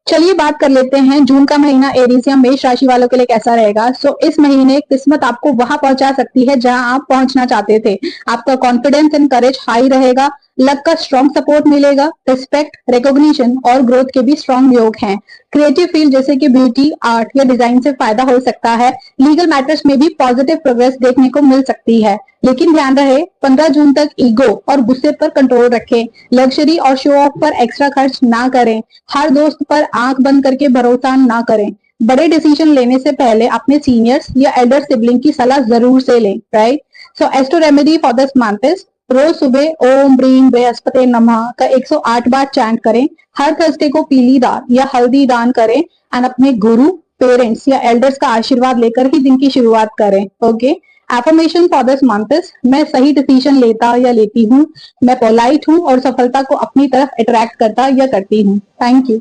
चलिए बात कर लेते हैं जून का महीना एरीज या मेष राशि वालों के लिए कैसा रहेगा। इस महीने किस्मत आपको वहां पहुंचा सकती है जहां आप पहुंचना चाहते थे। आपका कॉन्फिडेंस एंड करेज हाई रहेगा। लक का स्ट्रॉन्ग सपोर्ट मिलेगा। रिस्पेक्ट, रिकॉग्निशन और ग्रोथ के भी स्ट्रॉन्ग योग हैं। क्रिएटिव फील्ड जैसे कि ब्यूटी, आर्ट या डिजाइन से फायदा हो सकता है। लीगल मैटर्स में भी पॉजिटिव प्रोग्रेस देखने को मिल सकती है। लेकिन ध्यान रहे 15 जून तक ईगो और गुस्से पर कंट्रोल रखें। लग्जरी और शो ऑफ पर एक्स्ट्रा खर्च ना करें। हर दोस्त पर आंख बंद करके भरोसा ना करें। बड़े डिसीजन लेने से पहले अपने सीनियर्स या एल्डर सिबलिंग की सलाह जरूर से लें, right. Astro remedy for this month is रोज सुबह ओम ब्रीम बृहस्पति नमः का 108 बार चैंट करें। हर थर्सडे को पीली दाल या हल्दी दान करें एंड अपने गुरु, पेरेंट्स या एल्डर्स का आशीर्वाद लेकर ही दिन की शुरुआत करें। Okay. Affirmation for this month is मैं सही डिसीजन लेता या लेती हूँ। मैं पोलाइट हूँ और सफलता को अपनी तरफ अट्रैक्ट करता या करती हूँ। Thank you.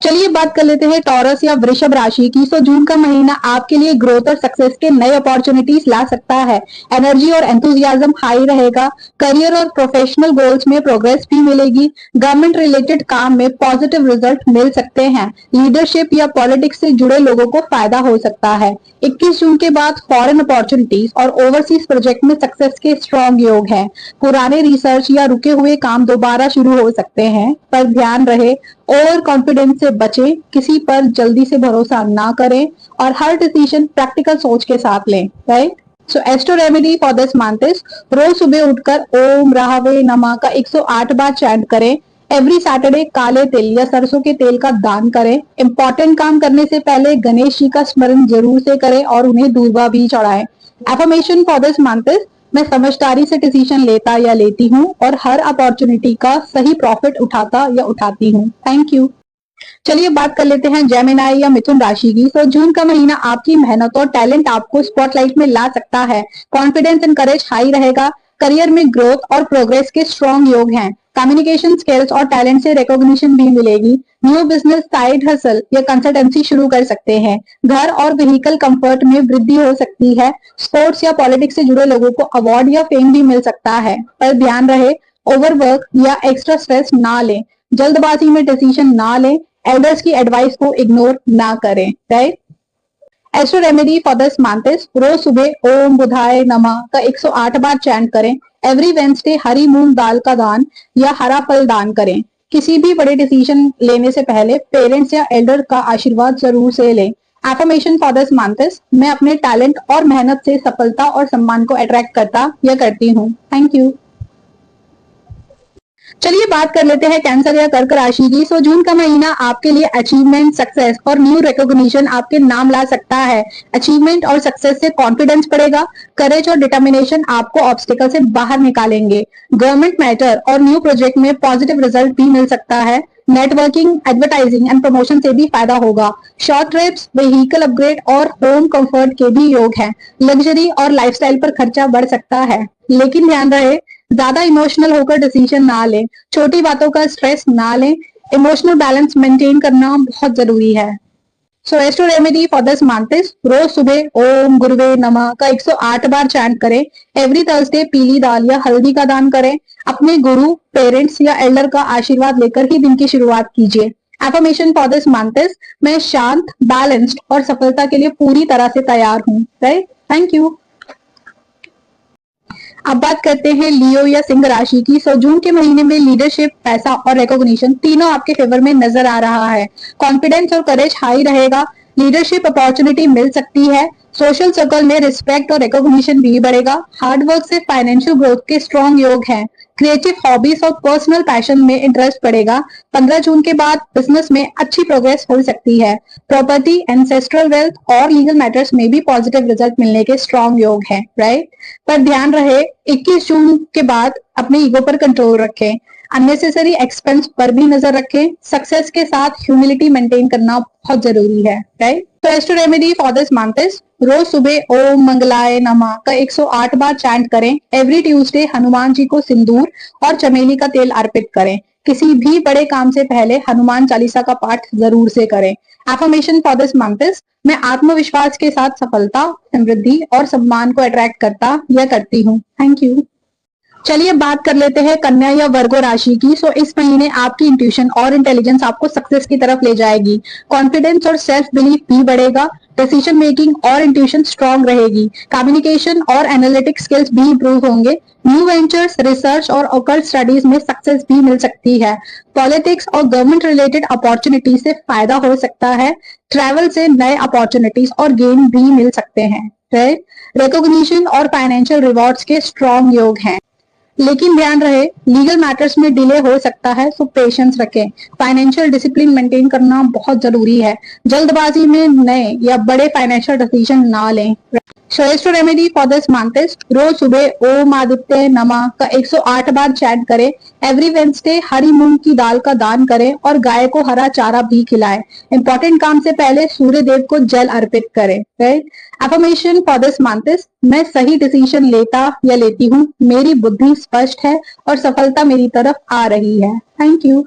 चलिए बात कर लेते हैं टॉरस या वृषभ राशि की। जून का महीना आपके लिए ग्रोथ और सक्सेस के नए अपॉर्चुनिटीज ला सकता है। एनर्जी और एंथुजियाज्म हाई रहेगा। करियर और प्रोफेशनल गोल्स में प्रोग्रेस भी मिलेगी। गवर्नमेंट रिलेटेड काम में पॉजिटिव रिजल्ट मिल सकते हैं। लीडरशिप या पॉलिटिक्स से जुड़े लोगों को फायदा हो सकता है। 21 जून के बाद फॉरेन अपॉर्चुनिटीज और ओवरसीज प्रोजेक्ट में सक्सेस के स्ट्रॉन्ग योग है। पुराने रिसर्च या रुके हुए काम दोबारा शुरू हो सकते हैं, पर ध्यान रहे ओवर कॉन्फिडेंस से बचें। किसी पर जल्दी से भरोसा ना करें और हर डिसीजन प्रैक्टिकल सोच के साथ लें, right. Astro remedy for this month is रोज सुबह उठकर ओम राहवे नमः का 108 बार चैंट करें। एवरी सैटरडे काले तिल या सरसों के तेल का दान करें। इंपॉर्टेंट काम करने से पहले गणेश जी का स्मरण जरूर से करें और उन्हें दूर्वा भी चढ़ाएं। Affirmation for this month is मैं समझदारी से डिसीजन लेता या लेती हूँ और हर अपॉर्चुनिटी का सही प्रॉफिट उठाता या उठाती हूँ। Thank you. चलिए बात कर लेते हैं जेमिनाई या मिथुन राशि की। जून का महीना आपकी मेहनत और टैलेंट आपको स्पॉटलाइट में ला सकता है। कॉन्फिडेंस एंड करेज हाई रहेगा। करियर में ग्रोथ और प्रोग्रेस के स्ट्रॉन्ग योग हैं। कम्युनिकेशन स्किल्स और टैलेंट से रिकॉग्निशन भी मिलेगी। न्यू बिजनेस, साइड हसल या कंसल्टेंसी शुरू कर सकते हैं। घर और व्हीकल कंफर्ट में वृद्धि हो सकती है। स्पोर्ट्स या पॉलिटिक्स से जुड़े लोगों को अवार्ड या फेम भी मिल सकता है, पर ध्यान रहे ओवरवर्क या एक्स्ट्रा स्ट्रेस ना लें। जल्दबाजी में डिसीजन ना लें। एल्डर्स की एडवाइस को इग्नोर ना करें, right. Astro remedy for this month is रोज सुबह ओम बुधाय नमः का 108 बार चैंट करें। एवरी वेंसडे हरी मूंग दाल का दान या हरा फल दान करें। किसी भी बड़े डिसीजन लेने से पहले पेरेंट्स या एल्डर का आशीर्वाद जरूर से लें। Affirmation for this month is मैं अपने टैलेंट और मेहनत से सफलता और सम्मान को अट्रैक्ट करता या करती हूँ। Thank you. चलिए बात कर लेते हैं कैंसर या कर्क राशि की। जून का महीना आपके लिए अचीवमेंट, सक्सेस और न्यू रिकॉग्निशन आपके नाम ला सकता है। अचीवमेंट और सक्सेस से कॉन्फिडेंस बढ़ेगा। करेज और डिटर्मिनेशन आपको ऑब्स्टिकल से बाहर निकालेंगे। गवर्नमेंट मैटर और न्यू प्रोजेक्ट में पॉजिटिव रिजल्ट भी मिल सकता है। नेटवर्किंग, एडवर्टाइजिंग एंड प्रमोशन से भी फायदा होगा। शॉर्ट ट्रिप्स, व्हीकल अपग्रेड और होम कंफर्ट के भी योग हैं। लग्जरी और लाइफस्टाइल पर खर्चा बढ़ सकता है, लेकिन ध्यान रहे ज्यादा इमोशनल होकर डिसीजन ना लें। छोटी बातों का स्ट्रेस ना लें। इमोशनल बैलेंस मेंटेन करना बहुत जरूरी है। Astro remedy for this month is रोज सुबह ओम गुरुवे नमः का 108 बार चैंट करें। एवरी थर्सडे पीली दाल या हल्दी का दान करें। अपने गुरु, पेरेंट्स या एल्डर का आशीर्वाद लेकर ही दिन की शुरुआत कीजिए। Affirmation for this month is मैं शांत, बैलेंस्ड और सफलता के लिए पूरी तरह से तैयार हूँ, राइट। Thank you. अब बात करते हैं लियो या सिंह राशि की। जून के महीने में लीडरशिप, पैसा और रिकॉग्निशन तीनों आपके फेवर में नजर आ रहा है। कॉन्फिडेंस और करेज हाई रहेगा। लीडरशिप अपॉर्चुनिटी मिल सकती है। सोशल सर्कल में रिस्पेक्ट और रिकॉग्निशन भी बढ़ेगा। हार्डवर्क से फाइनेंशियल ग्रोथ के स्ट्रॉन्ग योग हैं। क्रिएटिव हॉबीज और पर्सनल पैशन में इंटरेस्ट बढ़ेगा। 15 जून के बाद बिजनेस में अच्छी प्रोग्रेस हो सकती है। प्रॉपर्टी, एंसेस्ट्रल वेल्थ और लीगल मैटर्स में भी पॉजिटिव रिजल्ट मिलने के स्ट्रॉन्ग योग हैं, राइट। पर ध्यान रहे 21 जून के बाद अपने ईगो पर कंट्रोल रखें। अननेसेसरी एक्सपेंस पर भी नजर रखें। सक्सेस के साथ ह्यूमिलिटी मेंटेन करना बहुत जरूरी है, right. Astro remedy for this month is रोज सुबह ओम मंगलाय नमः का 108 बार चैंट करें। एवरी ट्यूसडे हनुमान जी को सिंदूर और चमेली का तेल अर्पित करें। किसी भी बड़े काम से पहले हनुमान चालीसा का पाठ जरूर से करें। Affirmation for this month is मैं आत्मविश्वास के साथ सफलता, समृद्धि और सम्मान को अट्रैक्ट करता या करती हूँ। Thank you. चलिए बात कर लेते हैं कन्या या वर्गो राशि की। सो इस महीने आपकी इंट्यूशन और इंटेलिजेंस आपको सक्सेस की तरफ ले जाएगी। कॉन्फिडेंस और सेल्फ बिलीफ भी बढ़ेगा। डिसीजन मेकिंग और इंट्यूशन स्ट्रांग रहेगी। कम्युनिकेशन और एनालिटिक स्किल्स भी इंप्रूव होंगे। न्यू वेंचर्स, रिसर्च और ओकल्ट स्टडीज में सक्सेस भी मिल सकती है। पॉलिटिक्स और गवर्नमेंट रिलेटेड अपॉर्चुनिटी से फायदा हो सकता है। ट्रैवल से नए अपॉर्चुनिटीज और गेन भी मिल सकते हैं। रिकॉग्निशन और फाइनेंशियल रिवॉर्ड्स के स्ट्रॉन्ग योग हैं। लेकिन ध्यान रहे, लीगल मैटर्स में डिले हो सकता है, सो पेशेंस रखें। फाइनेंशियल डिसिप्लिन मेंटेन करना बहुत जरूरी है। जल्दबाजी में नए या बड़े फाइनेंशियल डिसीजन ना लें। श्रेष्ठ remedy for this month is रोज सुबह ओम आदित्य नमः का 108 बार चैंट करें। एवरी वेंसडे हरी मूंग की दाल का दान करें और गाय को हरा चारा भी खिलाएं। इंपॉर्टेंट काम से पहले सूर्य देव को जल अर्पित करें। Right. Affirmation for this month is मैं सही डिसीजन लेता या लेती हूँ, मेरी बुद्धि स्पष्ट है और सफलता मेरी तरफ आ रही है। Thank you.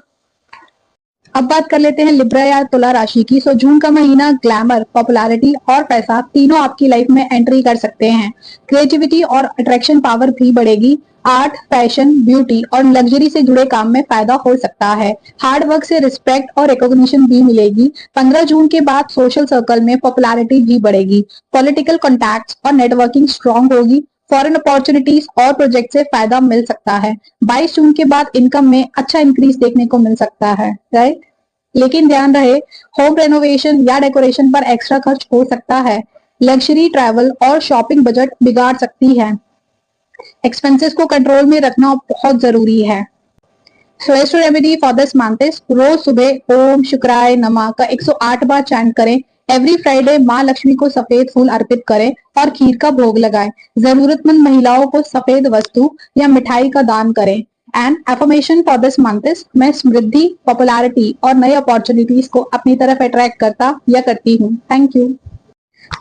अब बात कर लेते हैं लिब्रा या तुला राशि की। सो जून का महीना ग्लैमर, पॉपुलैरिटी और पैसा तीनों आपकी लाइफ में एंट्री कर सकते हैं। क्रिएटिविटी और अट्रैक्शन पावर भी बढ़ेगी। आर्ट, फैशन, ब्यूटी और लग्जरी से जुड़े काम में फायदा हो सकता है। हार्ड वर्क से रिस्पेक्ट और रिकॉग्निशन भी मिलेगी। 15 जून के बाद सोशल सर्कल में पॉपुलैरिटी भी बढ़ेगी। पॉलिटिकल कॉन्टैक्ट्स और नेटवर्किंग स्ट्रांग होगी। फॉरेन अपॉर्चुनिटीज और प्रोजेक्ट से फायदा मिल सकता है। 22 जून के बाद इनकम में अच्छा इंक्रीज देखने को मिल सकता है। राइट। लेकिन ध्यान रहे, होम रेनोवेशन या डेकोरेशन पर एक्स्ट्रा खर्च हो सकता है। लग्जरी ट्रैवल और शॉपिंग बजट बिगाड़ सकती है। एक्सपेंसेस को कंट्रोल में रखना बहुत जरूरी है। श्रेष्ठ remedy for this month is रोज सुबह ओम शुक्राय नमः का 108 बार चैंट करें। एवरी फ्राइडे माँ लक्ष्मी को सफेद फूल अर्पित करें और खीर का भोग लगाएं। जरूरतमंद महिलाओं को सफेद वस्तु या मिठाई का दान करें। And affirmation for this month is मैं समृद्धि, पॉपुलैरिटी और नई अपॉर्चुनिटीज को अपनी तरफ अट्रैक्ट करता या करती हूँ। Thank you.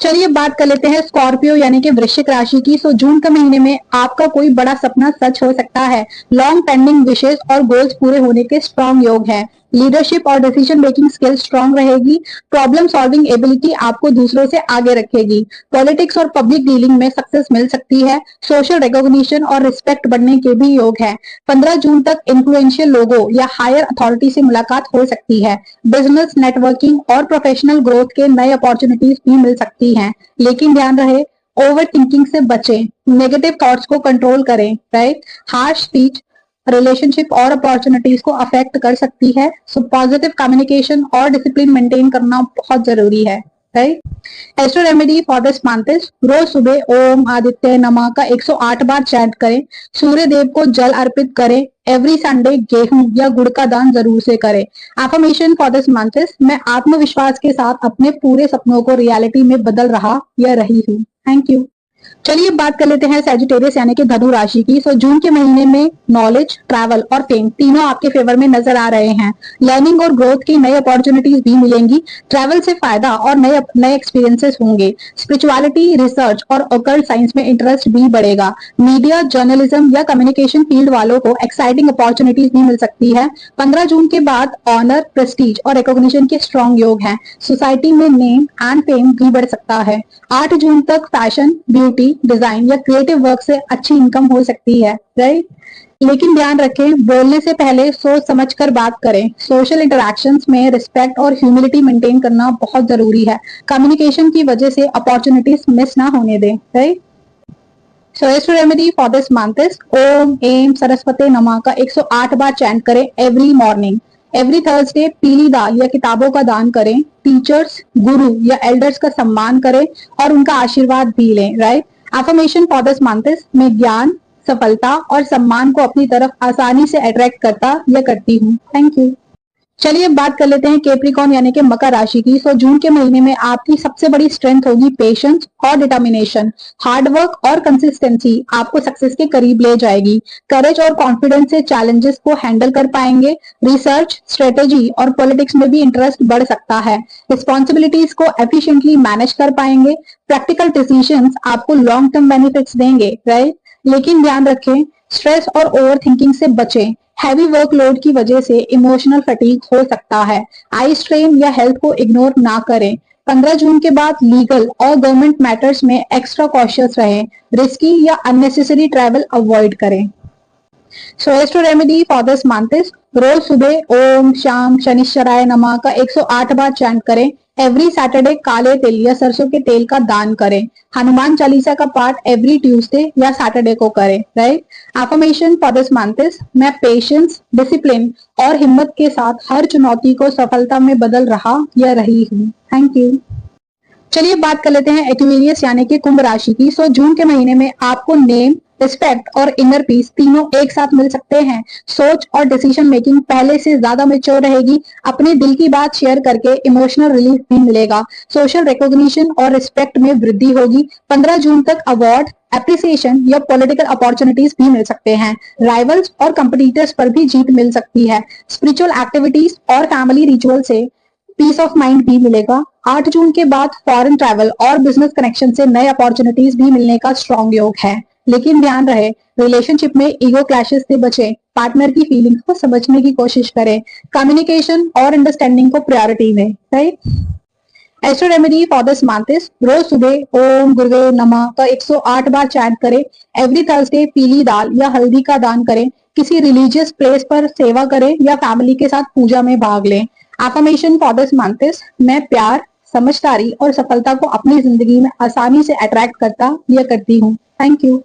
चलिए बात कर लेते हैं स्कॉर्पियो यानी कि वृश्चिक राशि की। सो जून के महीने में आपका कोई बड़ा सपना सच हो सकता है। लॉन्ग पेंडिंग विशेष और गोल्स पूरे होने के स्ट्रॉन्ग योग है। लीडरशिप और डिसीजन मेकिंग स्किल स्ट्रांग रहेगी। प्रॉब्लम सॉल्विंग एबिलिटी आपको दूसरों से आगे रखेगी। पॉलिटिक्स और पब्लिक डीलिंग में सक्सेस मिल सकती है। सोशल रिकॉग्निशन और रिस्पेक्ट बढ़ने के भी योग है। 15 जून तक इन्फ्लुएंशियल लोगों या हायर अथॉरिटी से मुलाकात हो सकती है। बिजनेस, नेटवर्किंग और प्रोफेशनल ग्रोथ के नए अपॉर्चुनिटीज भी मिल सकती हैं। लेकिन ध्यान रहे, ओवर थिंकिंग से बचें। नेगेटिव थॉट्स को कंट्रोल करें। राइट। हार्श स्पीच रिलेशनशिप और अपॉर्चुनिटीज को अफेक्ट कर सकती है। सो पॉजिटिव कम्युनिकेशन और डिसिप्लिन मेंटेन करना बहुत जरूरी है। Right. Astro remedy for this month is रोज सुबह ओम आदित्य नमः का 108 बार चैंट करें। सूर्य देव को जल अर्पित करें। एवरी संडे गेहूं या गुड़ का दान जरूर से करें। Affirmation for this month is मैं आत्मविश्वास के साथ अपने पूरे सपनों को रियलिटी में बदल रहा या रही हूँ। Thank you. चलिए बात कर लेते हैं सैजिटेरियस यानी कि धनु राशि की। सो जून के महीने में नॉलेज, ट्रैवल और फेम तीनों आपके फेवर में नजर आ रहे हैं। लर्निंग और ग्रोथ की नई अपॉर्चुनिटीज भी मिलेंगी। ट्रैवल से फायदा और नए नए एक्सपीरियंसेस होंगे। स्पिरिचुअलिटी, रिसर्च और ऑकल्ट साइंस में इंटरेस्ट भी बढ़ेगा। मीडिया, जर्नलिज्म या कम्युनिकेशन फील्ड वालों को एक्साइटिंग अपॉर्चुनिटीज भी मिल सकती है। 15 जून के बाद ऑनर, प्रेस्टीज और रिकॉग्निशन के स्ट्रॉन्ग योग हैं। सोसाइटी में नेम एंड फेम भी बढ़ सकता है। 8 जून तक फैशन, ब्यूटी, डिजाइन या क्रिएटिव वर्क से अच्छी इनकम हो सकती है। राइट। लेकिन ध्यान रखें, बोलने से पहले सोच समझकर बात करें। सोशल इंटरेक्शंस में रिस्पेक्ट और ह्यूमिलिटी मेंटेन करना बहुत जरूरी है। कम्युनिकेशन की वजह से अपॉर्चुनिटीज मिस ना होने दें। राइट। श्रेष्ठ remedy for this month is Om एम सरस्वती नमः का 108 बार चैंट करें एवरी मॉर्निंग। एवरी थर्सडे पीली दाल या किताबों का दान करें। टीचर्स, गुरु या एल्डर्स का सम्मान करें और उनका आशीर्वाद भी लें। Right. Affirmation for this month is मैं ज्ञान, सफलता और सम्मान को अपनी तरफ आसानी से अट्रैक्ट करता या करती हूँ। Thank you. चलिए बात कर लेते हैं कैप्रिकॉर्न यानी कि मकर राशि की। सो जून के महीने में आपकी सबसे बड़ी स्ट्रेंथ होगी पेशेंस और डिटर्मिनेशन। हार्ड वर्क और कंसिस्टेंसी आपको सक्सेस के करीब ले जाएगी। करेज और कॉन्फिडेंस से चैलेंजेस को हैंडल कर पाएंगे। रिसर्च, स्ट्रेटेजी और पॉलिटिक्स में भी इंटरेस्ट बढ़ सकता है। रिस्पॉन्सिबिलिटीज को एफिशिएंटली मैनेज कर पाएंगे। प्रैक्टिकल डिसीजंस आपको लॉन्ग टर्म बेनिफिट्स देंगे। राइट। लेकिन ध्यान रखें, स्ट्रेस और ओवर थिंकिंग से बचें। हैवी वर्कलोड की वजह से इमोशनल फटीग हो सकता है। आई स्ट्रेन या हेल्थ को इग्नोर ना करें। 15 जून के बाद लीगल और गवर्नमेंट मैटर्स में एक्स्ट्रा कॉशियस रहें। रिस्की या अननेसेसरी ट्रैवल अवॉइड करें। So astro remedy for this month is रोज सुबह ओम शाम शनिश्चराय नमः का 108 बार चैंट करें। एवरी सैटरडे काले तिल या सरसों के तेल का दान करें। हनुमान चालीसा का पाठ एवरी ट्यूसडे या सैटरडे को करें। Right. Affirmation for this month is मैं पेशेंस, डिसिप्लिन और हिम्मत के साथ हर चुनौती को सफलता में बदल रहा या रही हूँ। Thank you. चलिए बात कर लेते हैं एक्वेरियस यानी कि कुंभ राशि की। सो जून के महीने में आपको नेम, रिस्पेक्ट और इनर पीस तीनों एक साथ मिल सकते हैं। सोच और डिसीजन मेकिंग पहले से ज्यादा मेच्योर रहेगी। अपने दिल की बात शेयर करके इमोशनल रिलीफ भी मिलेगा। सोशल रिकॉग्निशन और रिस्पेक्ट में वृद्धि होगी। 15 जून तक अवार्ड, एप्रिसिएशन या पॉलिटिकल अपॉर्चुनिटीज भी मिल सकते हैं। राइवल्स और कंपटीटर्स पर भी जीत मिल सकती है। स्पिरिचुअल एक्टिविटीज और फैमिली रिचुअल से पीस ऑफ माइंड भी मिलेगा। 8 जून के बाद फॉरेन ट्रैवल और बिजनेस कनेक्शन से नए अपॉर्चुनिटीज भी मिलने का स्ट्रॉन्ग योग है। लेकिन ध्यान रहे, रिलेशनशिप में ईगो क्लैशेस से बचें। पार्टनर की फीलिंग्स को समझने की कोशिश करें। कम्युनिकेशन और अंडरस्टैंडिंग को प्रायोरिटी दें। Right. Astro remedy for this month is रोज सुबह ओम गुरुवे नमः का 108 बार चैंट करें। एवरी थर्सडे पीली दाल या हल्दी का दान करें। किसी रिलीजियस प्लेस पर सेवा करें या फैमिली के साथ पूजा में भाग लें। Affirmation for this month is मैं प्यार, समझदारी और सफलता को अपनी जिंदगी में आसानी से अट्रैक्ट करता या करती हूँ। Thank you.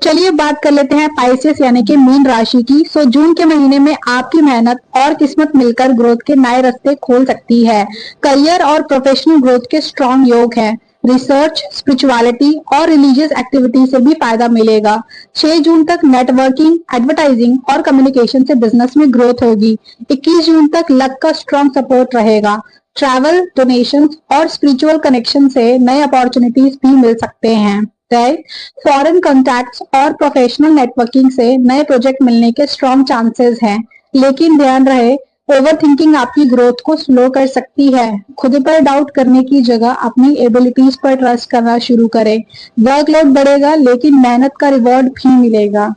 चलिए बात कर लेते हैं पाइसेस यानी कि मीन राशि की। सो जून के महीने में आपकी मेहनत और किस्मत मिलकर ग्रोथ के नए रास्ते खोल सकती है। करियर और प्रोफेशनल ग्रोथ के स्ट्रॉन्ग योग है। रिसर्च, स्पिरिचुअलिटी और रिलीजियस एक्टिविटी से भी फायदा मिलेगा। 6 जून तक नेटवर्किंग, एडवर्टाइजिंग और कम्युनिकेशन से बिजनेस में ग्रोथ होगी। 21 जून तक लक का स्ट्रॉन्ग सपोर्ट रहेगा। ट्रैवल, डोनेशन और स्पिरिचुअल कनेक्शन से नए अपॉर्चुनिटीज भी मिल सकते हैं। राइट। फॉरेन कॉन्टैक्ट्स और प्रोफेशनल नेटवर्किंग से नए प्रोजेक्ट मिलने के स्ट्रॉन्ग चांसेस हैं। लेकिन ध्यान रहे, ओवर थिंकिंग आपकी ग्रोथ को स्लो कर सकती है। खुद पर डाउट करने की जगह अपनी एबिलिटीज पर ट्रस्ट करना शुरू करें। वर्कलोड बढ़ेगा लेकिन मेहनत का रिवॉर्ड भी मिलेगा।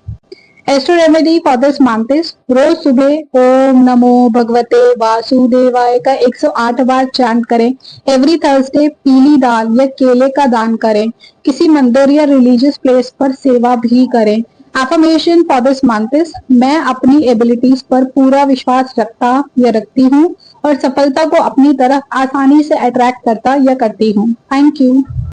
Astro remedy for this month is रोज सुबह ओम नमो भगवते वासुदेवाय का 108 बार चैंट करें। एवरी थर्सडे पीली दाल या केले का दान करें। किसी मंदिर या रिलीजियस प्लेस पर सेवा भी करें। Affirmation for this month is मैं अपनी एबिलिटीज पर पूरा विश्वास रखता या रखती हूँ और सफलता को अपनी तरफ आसानी से अट्रैक्ट करता या करती हूँ। Thank you.